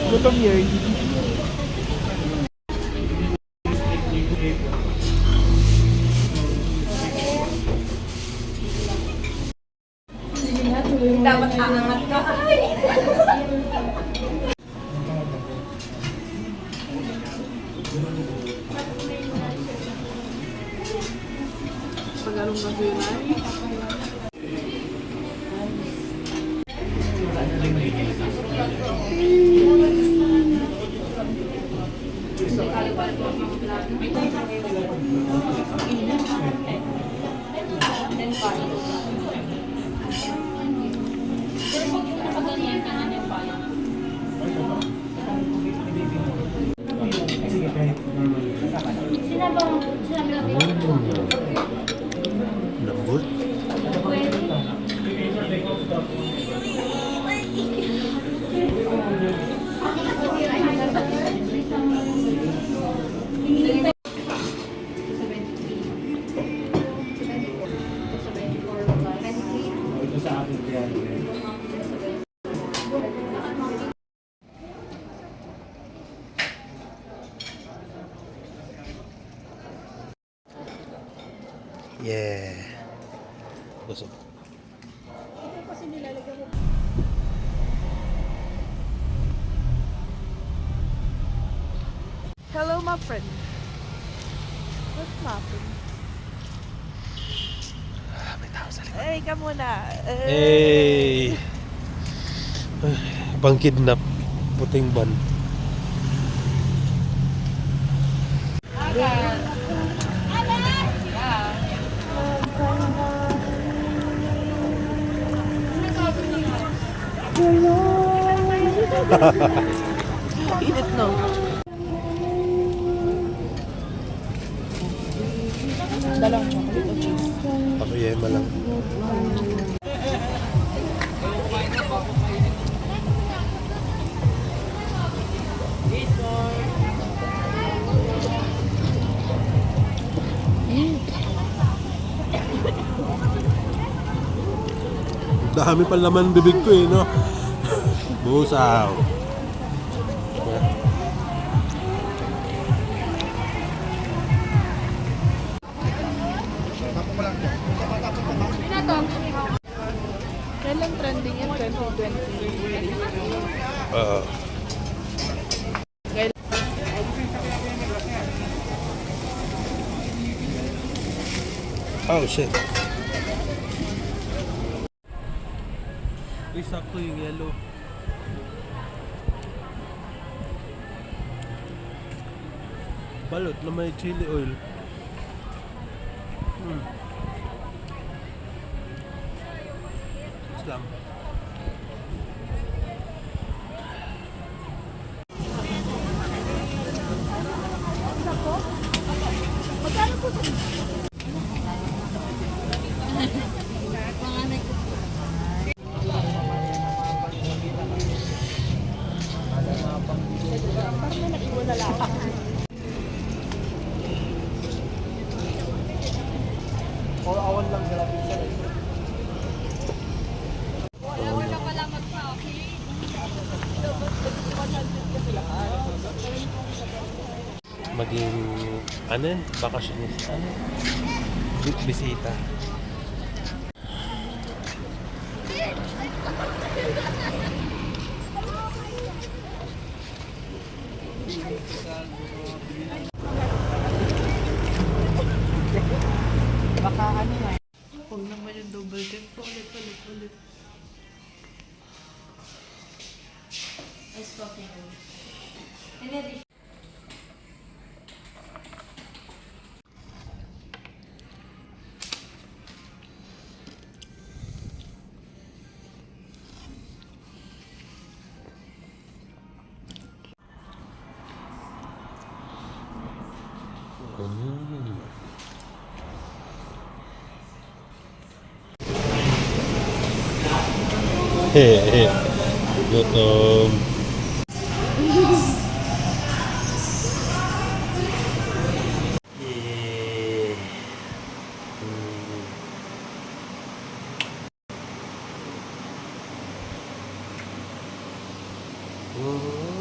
Gutom yun. Dapat aangat ka. Pagalong na yun ay. Lambot. Yeah. Busog. Hello, my friend. What's happening? May tao sa likod. Hey, ka muna. Hey! Bang kidnap. Puting ban. Init no. Dalang chocolate o cheese. Ako yema lang. Dami pa laman bibig ko eh, no? Busaw. Kailan trending yan? 2020. Oo. Oh shit. Uy, sakto yung yellow. Balot na may chili oil. Islam. Maging ano yun? Bakasyonis. Ano? Bisita. Baka ano na. Huwag naman yung double dip. Ulit. Ice coffee. Hehehe. Gutom. Yeah.